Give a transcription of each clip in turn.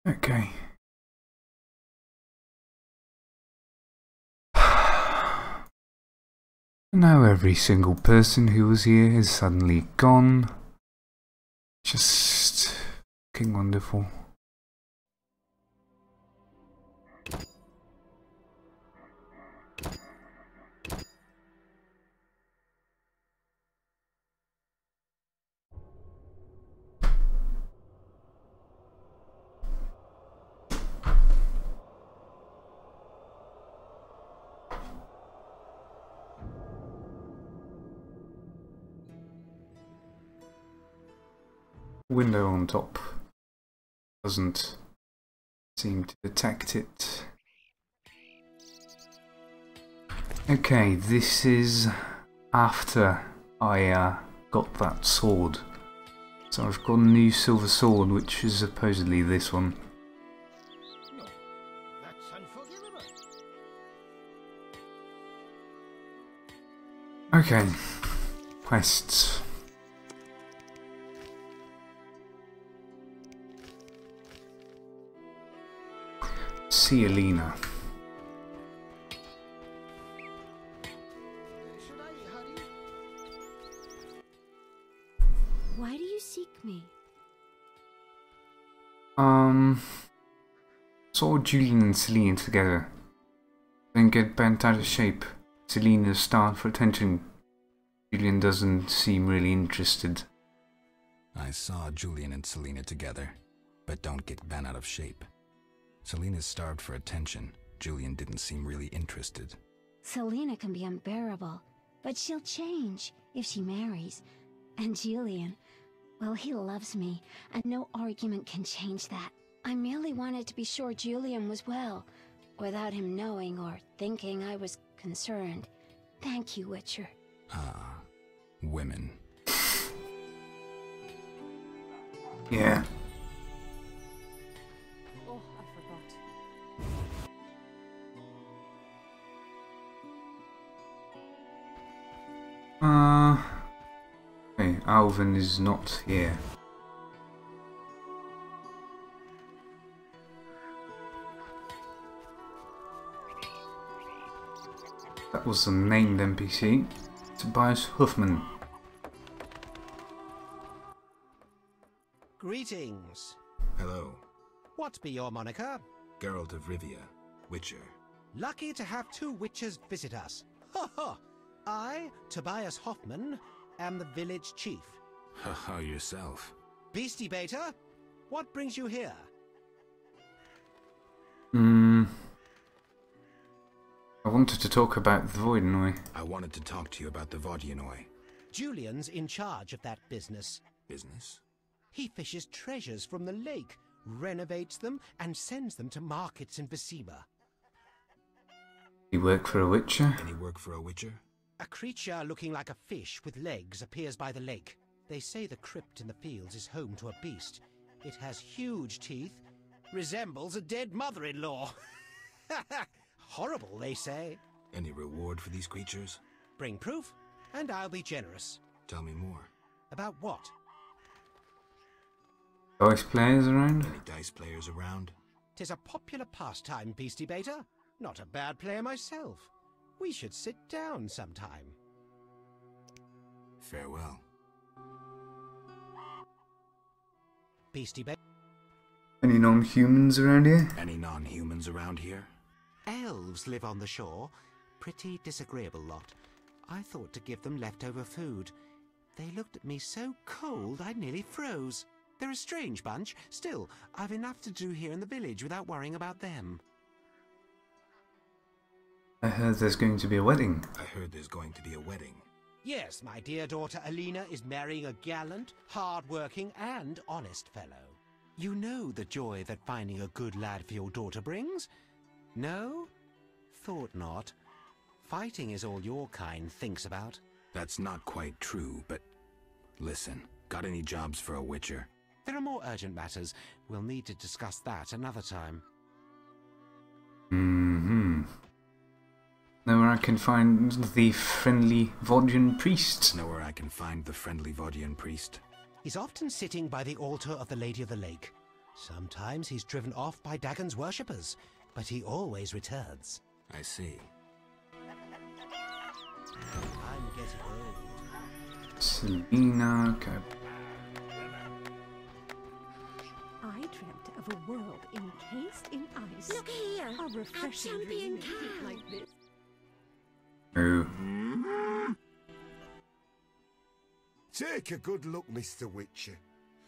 Okay. Now every single person who was here is suddenly gone. Just fucking wonderful. Window on top doesn't seem to detect it. Okay, this is after I got that sword. So I've got a new silver sword, which is supposedly this one. No, that's unforgivable. Okay, quests. See Alina. Should I hurry? Why do you seek me? Saw Julian and Selena together. Then get bent out of shape. Selena's starved for attention. Julian doesn't seem really interested. I saw Julian and Selena together, but don't get bent out of shape. Selena's starved for attention. Julian didn't seem really interested. Selena can be unbearable, but she'll change if she marries. And Julian, well, he loves me, and no argument can change that. I merely wanted to be sure Julian was well, without him knowing or thinking I was concerned. Thank you, Witcher. Ah, women. Yeah. Oh, I forgot. Okay, Alvin is not here. That was the named NPC. Tobias Huffman. Greetings. Hello. What be your moniker? Geralt of Rivia, Witcher. Lucky to have two witches visit us. Ha ha! I, Tobias Hoffman, am the village chief. Haha, yourself. Beastie Beta, what brings you here? I wanted to talk about the Voidenoy. I wanted to talk to you about the Vodyanoi. Julian's in charge of that business. Business? He fishes treasures from the lake, renovates them, and sends them to markets in Vecima. You work for a Witcher? Any work for a Witcher? A creature looking like a fish with legs appears by the lake. They say the crypt in the fields is home to a beast. It has huge teeth, resembles a dead mother-in-law. Horrible, they say. Any reward for these creatures? Bring proof, and I'll be generous. Tell me more. About what? Dice players around? Any dice players around? 'Tis a popular pastime, Beastie Beta. Not a bad player myself. We should sit down sometime. Farewell. Beastie Beta. Any non-humans around here? Any non-humans around here? Elves live on the shore. Pretty disagreeable lot. I thought to give them leftover food. They looked at me so cold I nearly froze. They're a strange bunch. Still, I've enough to do here in the village without worrying about them. I heard there's going to be a wedding. I heard there's going to be a wedding. Yes, my dear daughter Alina is marrying a gallant, hard-working and honest fellow. You know the joy that finding a good lad for your daughter brings? No? Thought not. Fighting is all your kind thinks about. That's not quite true, but... Listen, got any jobs for a Witcher? There are more urgent matters. We'll need to discuss that another time. Know where I can find the friendly Vodian priest? Know where I can find the friendly Vodian priest? He's often sitting by the altar of the Lady of the Lake. Sometimes he's driven off by Dagon's worshippers, but he always returns. I see. I'm getting old. Selena, okay. I dreamt of a world encased in ice. Look here, A refreshing champion dream cow. like this. Oh. Take a good look, Mr. Witcher.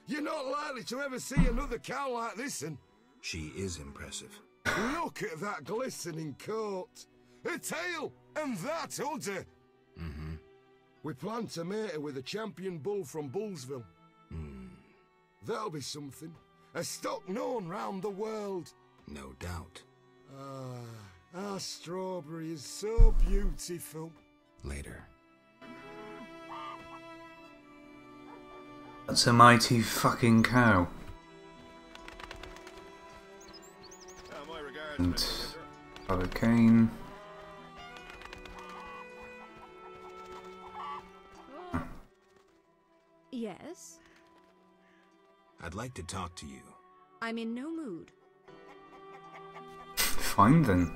You're not likely to ever see another cow like this, and She is impressive. look at that glistening coat. A tail, and that udder. Mm-hmm. We plan to mate her with a champion bull from Bullsville. That'll be something. A stock known round the world. No doubt. Our strawberry is so beautiful. Later. That's a mighty fucking cow. And Father Kane. Yes? I'd like to talk to you. I'm in no mood. Fine then.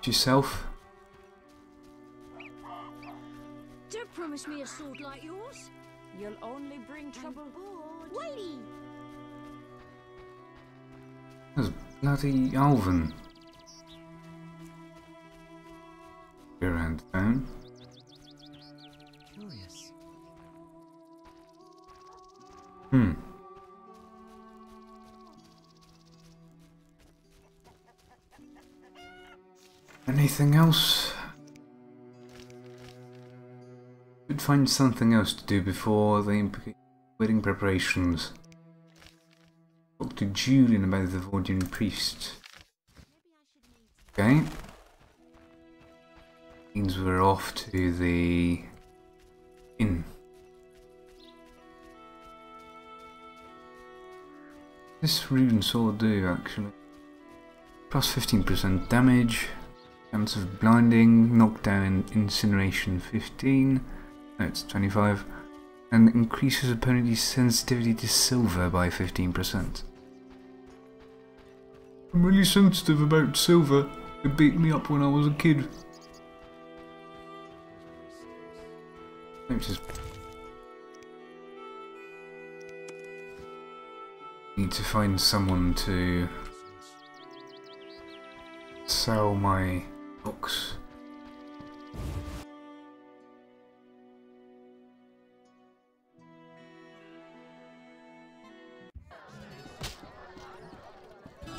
Yourself. Don't promise me a sword like yours. You'll only bring trouble. Wait! That's bloody Alvin. Go around town. Curious. Anything else? Could find something else to do before the wedding preparations. Talk to Julian about the Vordian priest. Okay. Means we're off to the inn. This rune sword do actually. Plus 15% damage. Chance of blinding, knockdown and incineration 15. No, it's 25. And increases opponent's sensitivity to silver by 15%. I'm really sensitive about silver. It beat me up when I was a kid. Just need to find someone to sell my books.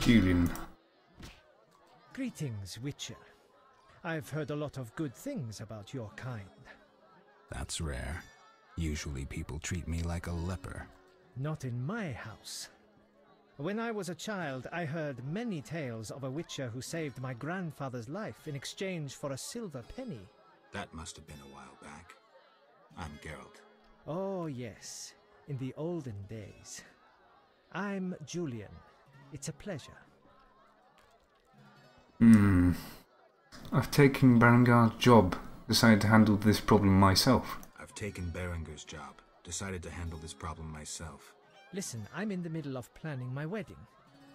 Julian. Greetings, Witcher. I've heard a lot of good things about your kind. That's rare. Usually people treat me like a leper. Not in my house. When I was a child, I heard many tales of a Witcher who saved my grandfather's life in exchange for a silver penny. That must have been a while back. I'm Geralt. Oh, yes. In the olden days. I'm Julian. It's a pleasure. I've taken Berengar's job. Decided to handle this problem myself. I've taken Berengar's job. Decided to handle this problem myself. Listen, I'm in the middle of planning my wedding.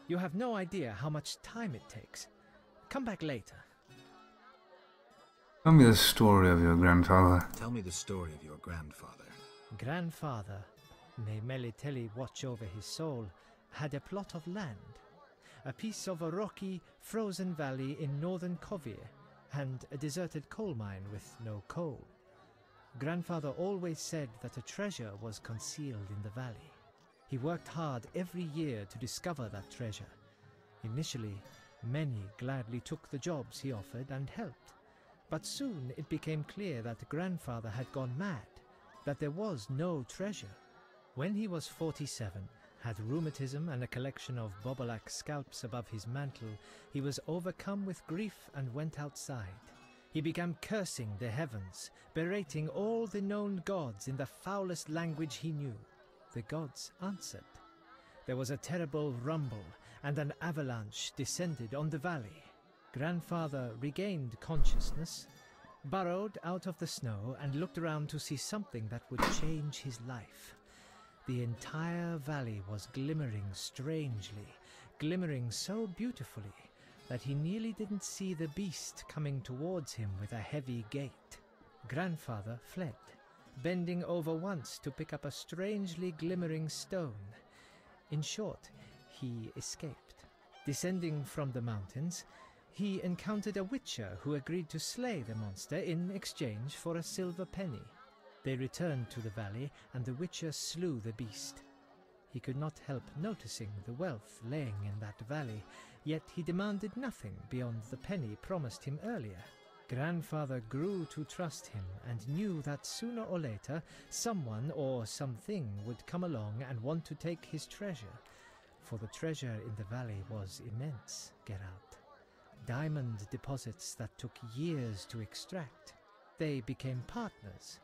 You have no idea how much time it takes. Come back later. Tell me the story of your grandfather. Tell me the story of your grandfather. Grandfather, may Melitele watch over his soul, had a plot of land. A piece of a rocky, frozen valley in northern Kovir, and a deserted coal mine with no coal. Grandfather always said that a treasure was concealed in the valley. He worked hard every year to discover that treasure. Initially, many gladly took the jobs he offered and helped. But soon it became clear that grandfather had gone mad, that there was no treasure. When he was 47, had rheumatism and a collection of Bobolak scalps above his mantle, he was overcome with grief and went outside. He began cursing the heavens, berating all the known gods in the foulest language he knew. The gods answered. There was a terrible rumble, and an avalanche descended on the valley. Grandfather regained consciousness, burrowed out of the snow, and looked around to see something that would change his life. The entire valley was glimmering strangely, glimmering so beautifully that he nearly didn't see the beast coming towards him with a heavy gait. Grandfather fled, bending over once to pick up a strangely glimmering stone. In short, he escaped. Descending from the mountains, he encountered a witcher who agreed to slay the monster in exchange for a silver penny. They returned to the valley, and the witcher slew the beast. He could not help noticing the wealth laying in that valley, yet he demanded nothing beyond the penny promised him earlier. Grandfather grew to trust him and knew that sooner or later someone or something would come along and want to take his treasure, for the treasure in the valley was immense, Geralt. Diamond deposits that took years to extract. They became partners.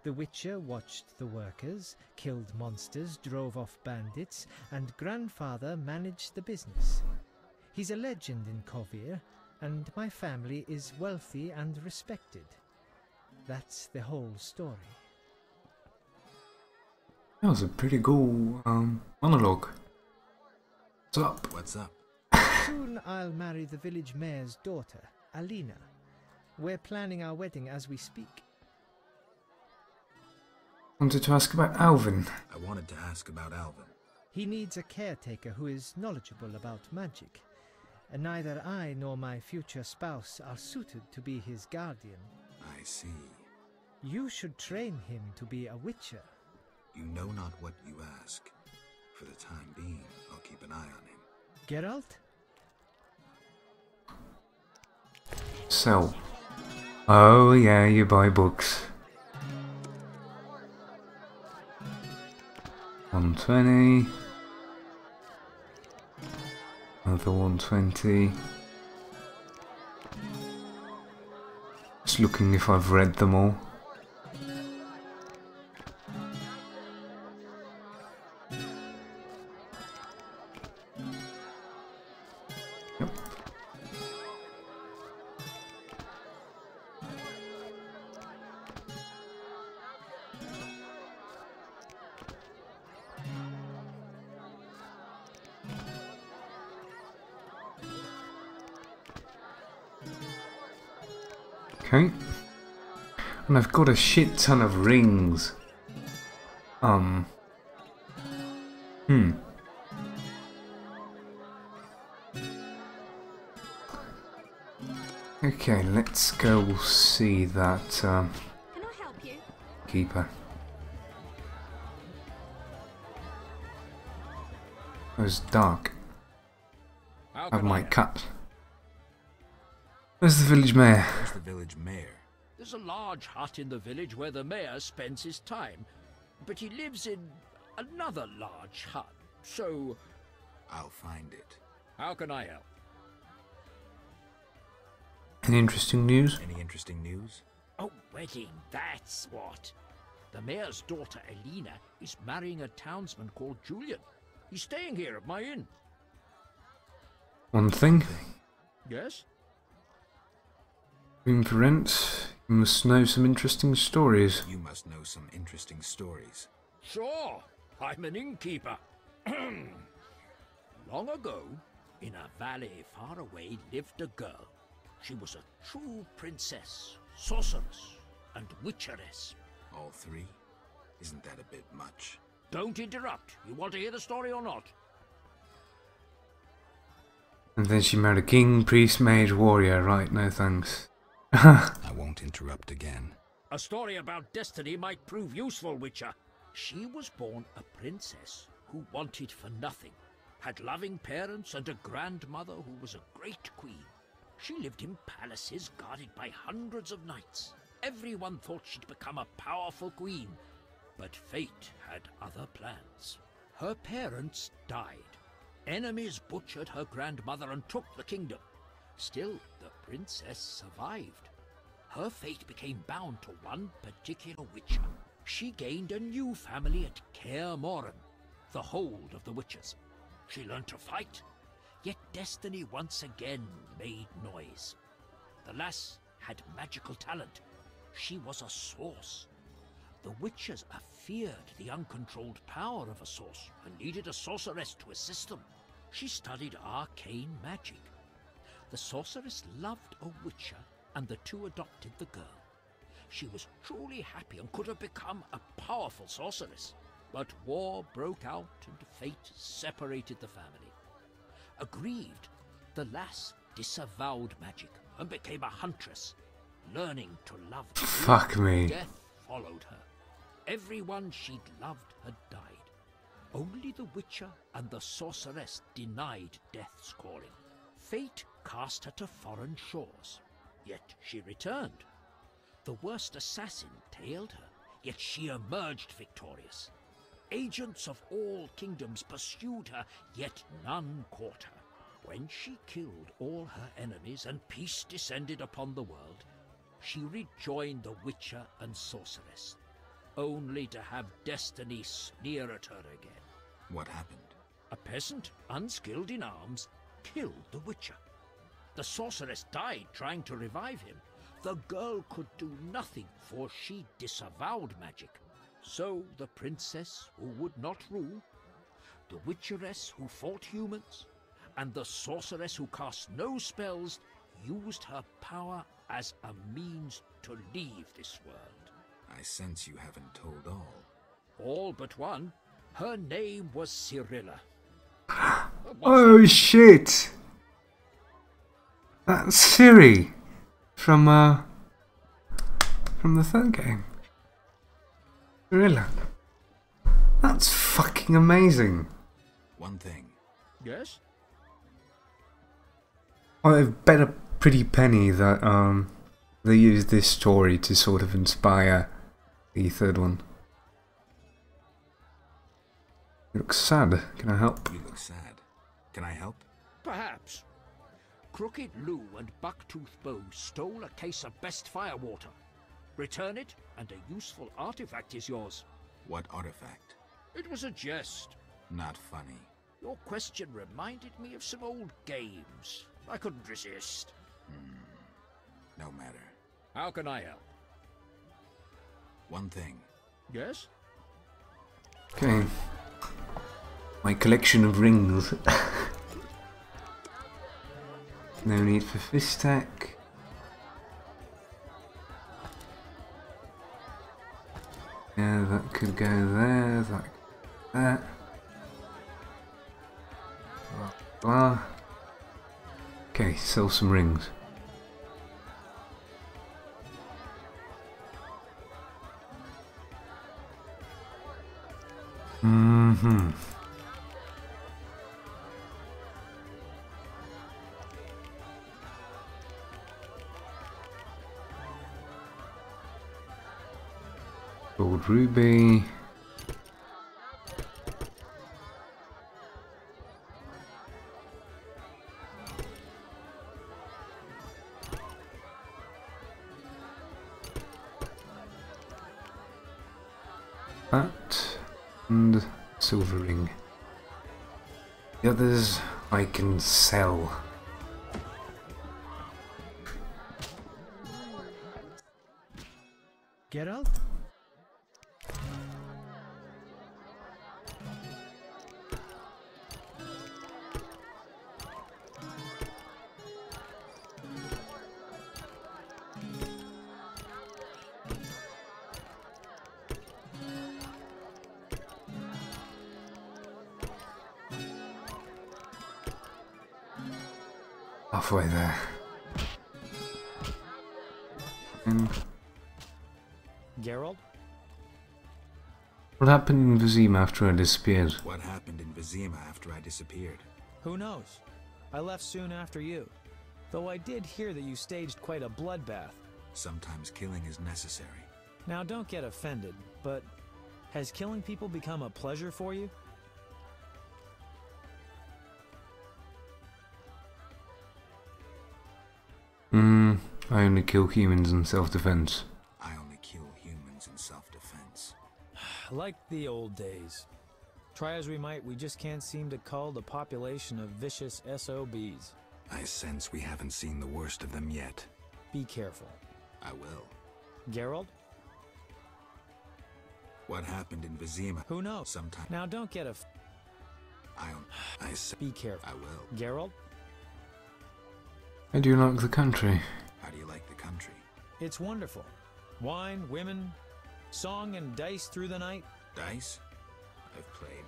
The Witcher watched the workers, killed monsters, drove off bandits, and Grandfather managed the business. He's a legend in Kovir, and my family is wealthy and respected. That's the whole story. That was a pretty cool monologue. What's up? What's up? Soon I'll marry the village mayor's daughter, Alina. We're planning our wedding as we speak. Wanted to ask about Alvin. I wanted to ask about Alvin. He needs a caretaker who is knowledgeable about magic. And neither I nor my future spouse are suited to be his guardian. I see. You should train him to be a witcher. You know not what you ask. For the time being, I'll keep an eye on him. Geralt? Sell. Oh yeah, you buy books. 120. Another 120. Just looking if I've read them all. Yep. Okay. And I've got a shit ton of rings. Okay, let's go see that Can I help you? keeper. It was dark. How I can I might help? cut. Where's the village mayor? Where's the village mayor? There's a large hut in the village where the mayor spends his time, but he lives in another large hut, so I'll find it. how can I help? Any interesting news? Any interesting news? Oh, wedding, that's what. The mayor's daughter, Alina, is marrying a townsman called Julian. He's staying here at my inn. One thing. Yes? Room for rent. You must know some interesting stories. You must know some interesting stories. Sure, I'm an innkeeper. Long ago, in a valley far away, lived a girl. She was a true princess, sorceress, and witcheress. All three? Isn't that a bit much? Don't interrupt. You want to hear the story or not? And then she married a king, priest, mage, warrior. Right, no thanks. I won't interrupt again. A story about destiny might prove useful, Witcher. She was born a princess who wanted for nothing, had loving parents and a grandmother who was a great queen. She lived in palaces guarded by hundreds of knights. Everyone thought she'd become a powerful queen, but fate had other plans. Her parents died. Enemies butchered her grandmother and took the kingdom. Still, the princess survived. Her fate became bound to one particular witcher. She gained a new family at Kaer Morhen, the hold of the witches. She learned to fight, yet destiny once again made noise. The lass had magical talent. She was a source. The witches feared the uncontrolled power of a sorcerer and needed a sorceress to assist them. She studied arcane magic. The sorceress loved a witcher, and the two adopted the girl. She was truly happy and could have become a powerful sorceress. But war broke out and fate separated the family. Aggrieved, the lass disavowed magic and became a huntress, learning to love. Fuck me. Death followed her. Everyone she'd loved had died. Only the witcher and the sorceress denied death's calling. Fate cast her to foreign shores, yet she returned. The worst assassin tailed her, yet she emerged victorious. Agents of all kingdoms pursued her, yet none caught her. When she killed all her enemies and peace descended upon the world, she rejoined the witcher and sorceress, only to have destiny sneer at her again. What happened? A peasant, unskilled in arms, killed the witcher. The sorceress died trying to revive him. The girl could do nothing, for she disavowed magic. So the princess who would not rule, the witcheress who fought humans, and the sorceress who cast no spells used her power as a means to leave this world. I sense you haven't told all. All but one. Her name was Cyrilla. Oh shit! That's Ciri from the third game. Cyrilla. That's fucking amazing. One thing. Yes? I bet a pretty penny that they used this story to sort of inspire the third one. You look sad. Can I help? You look sad. Can I help? Perhaps. Crooked Lou and Bucktooth Bow stole a case of best firewater. Return it, and a useful artifact is yours. What artifact? It was a jest. Not funny. Your question reminded me of some old games. I couldn't resist. No matter. How can I help? One thing. Yes? Okay. My collection of rings. No need for fist tack. Yeah, that could go there, that could go there. Blah, blah. Okay, sell some rings. Gold ruby. That and silver ring. The others I can sell. Geralt? Halfway there. And Geralt? what happened in Vizima after I disappeared? What happened in Vizima after I disappeared? Who knows? I left soon after you. Though I did hear that you staged quite a bloodbath. Sometimes killing is necessary. Now don't get offended, but has killing people become a pleasure for you? I only kill humans in self-defense. I only kill humans in self-defense. Like the old days. Try as we might, we just can't seem to cull the population of vicious SOBs. I sense we haven't seen the worst of them yet. Be careful. I will. Geralt? What happened in Vizima? Who knows? Sometime. Now don't get a... I said... Be careful. I will. Geralt? How do you like the country? How do you like the country? It's wonderful. Wine, women, song and dice through the night. Dice? I've played.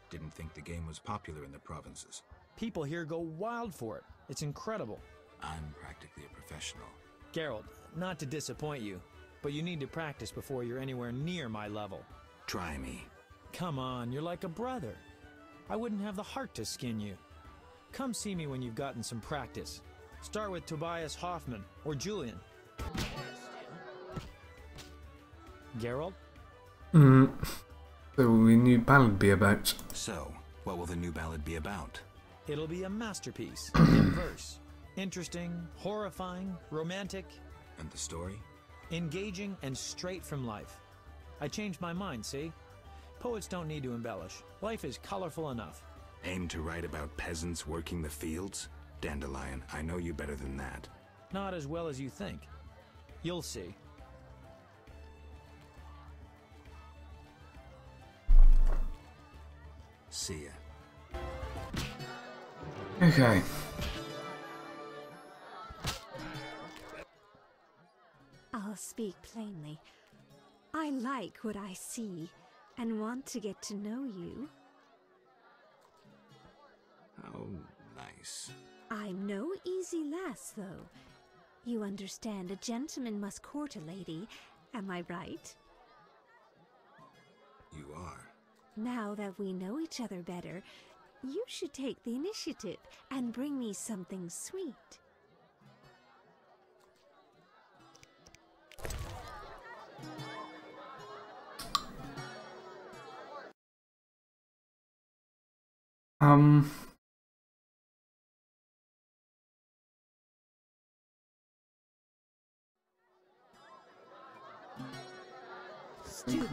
Didn't think the game was popular in the provinces. People here go wild for it. It's incredible. I'm practically a professional. Geralt, not to disappoint you, but you need to practice before you're anywhere near my level. Try me. Come on, you're like a brother. I wouldn't have the heart to skin you. Come see me when you've gotten some practice. Start with Tobias Hoffman or Julian. Geralt? So what will the new ballad be about? So, what will the new ballad be about? It'll be a masterpiece in verse. Interesting, horrifying, romantic. And the story? Engaging and straight from life. I changed my mind, see? Poets don't need to embellish. Life is colorful enough. Aim to write about peasants working the fields? Dandelion, I know you better than that. Not as well as you think. You'll see. See ya. Okay. I'll speak plainly. I like what I see and want to get to know you. Oh, nice. I'm no easy lass, though. You understand a gentleman must court a lady, am I right? You are. Now that we know each other better, you should take the initiative and bring me something sweet.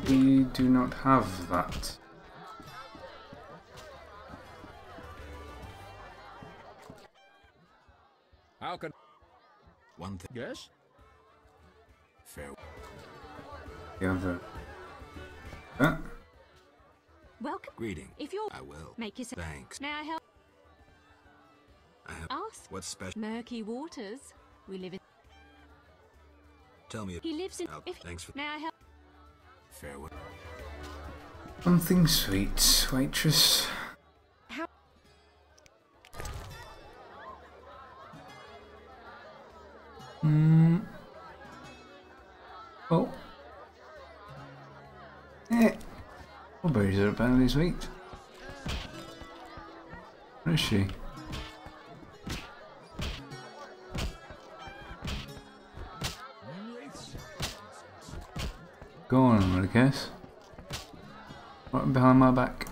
We do not have that. How can... One thing. Yes? Fair. The other. That? Welcome. Greeting. If you're... I will. Make yourself... Thanks. May I help? I have... Ask. What's special? Murky waters. We live in... Tell me... He lives in... Oh, thanks for... May I help? Farewell. Something sweet, waitress. How... Oh. Strawberries are apparently sweet. Where is she? Go on, I guess. Right behind my back.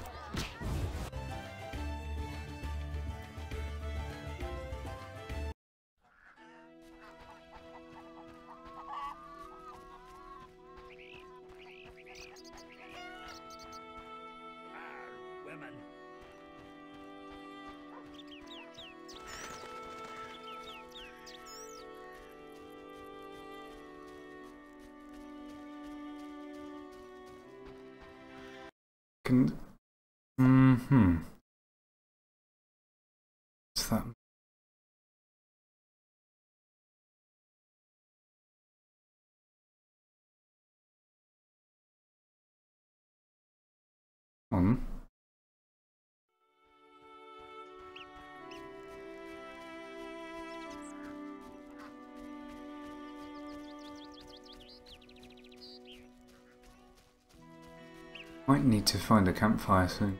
Women. What's that? On. Might need to find a campfire soon.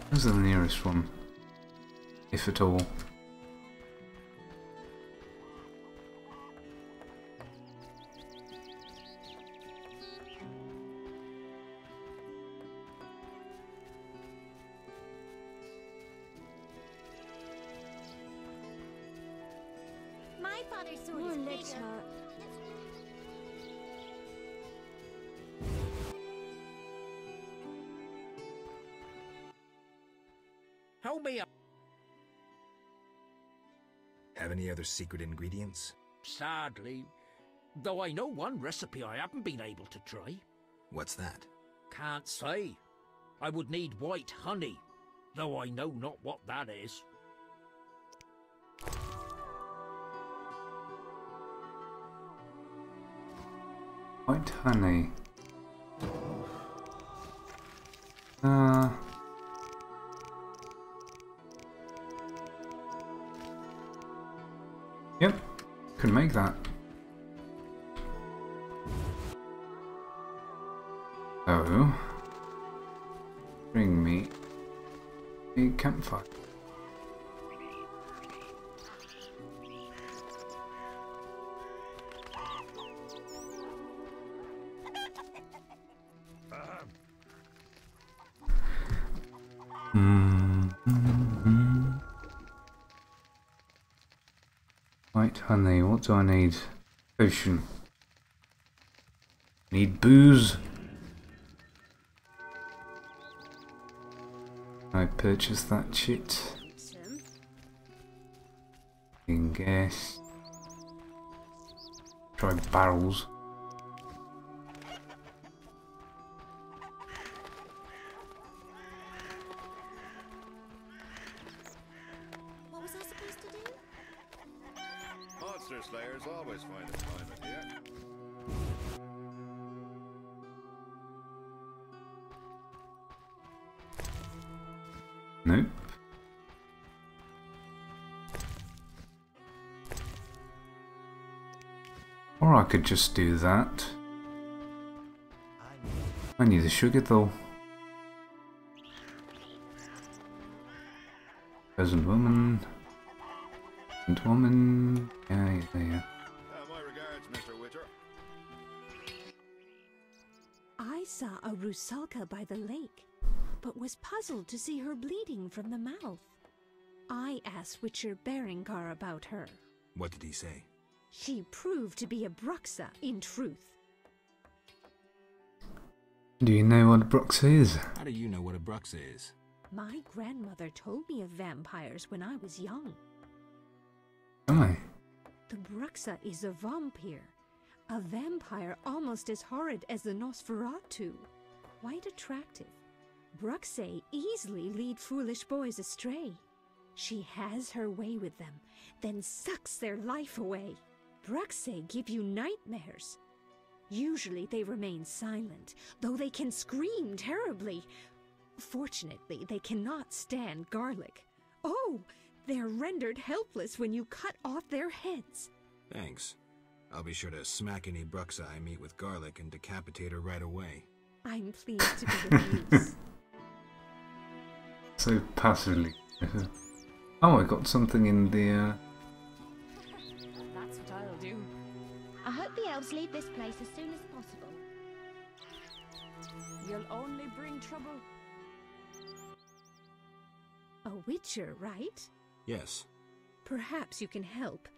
Where's the nearest one? If at all. My father's sword is bigger. Help me up. Have any other secret ingredients? Sadly, though I know one recipe I haven't been able to try. What's that? Can't say. I would need white honey, though I know not what that is. White honey. Yep, could make that. So, bring me a campfire. White honey, what do I need? Potion. Need booze. I purchased that shit. In gas. Try barrels. What was I supposed to do? Monster slayers always find employment here. Nope. Or I could just do that. I need the sugar though. Peasant woman. Peasant woman. Yeah. My regards, Mr. Witcher. I saw a Rusalka by the lake, but was puzzled to see her bleeding from the mouth. I asked Witcher Berengar about her. What did he say? She proved to be a Bruxa in truth. Do you know what a Bruxa is? How do you know what a Bruxa is? My grandmother told me of vampires when I was young. Aye. The Bruxa is a vampire. A vampire almost as horrid as the Nosferatu. Quite attractive. Bruxae easily lead foolish boys astray. She has her way with them, then sucks their life away. Bruxae give you nightmares. Usually they remain silent, though they can scream terribly. Fortunately, they cannot stand garlic. Oh, they're rendered helpless when you cut off their heads. Thanks. I'll be sure to smack any Bruxa I meet with garlic and decapitate her right away. I'm pleased to be of use. So passively. Oh, I got something in the That's what I'll do. I hope the elves leave this place as soon as possible. You'll only bring trouble. A witcher, right? Yes. Perhaps you can help.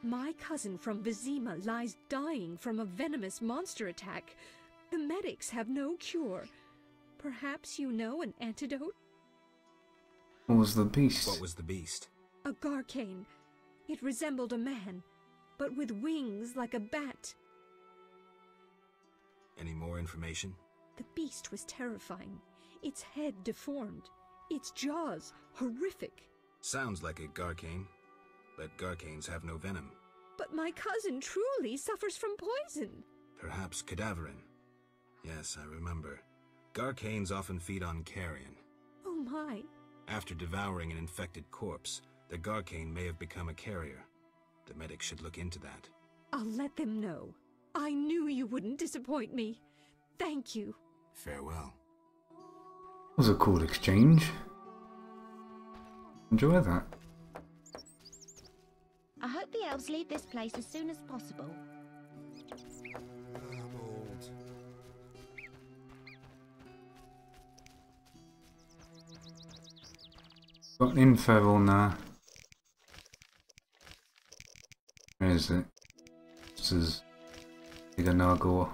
My cousin from Vizima lies dying from a venomous monster attack. The medics have no cure. Perhaps you know an antidote? What was the beast? What was the beast? A Garcane. It resembled a man, but with wings like a bat. Any more information? The beast was terrifying. Its head deformed. Its jaws horrific. Sounds like a Garcane. But Garcanes have no venom. But my cousin truly suffers from poison. Perhaps cadaverin. Yes, I remember. Garcanes often feed on carrion. Oh my. After devouring an infected corpse, the Garcane may have become a carrier. The medics should look into that. I'll let them know. I knew you wouldn't disappoint me. Thank you. Farewell. Was a cool exchange. Enjoy that. I hope the elves leave this place as soon as possible. I'm old. Got info on where is it? This is Iganagor.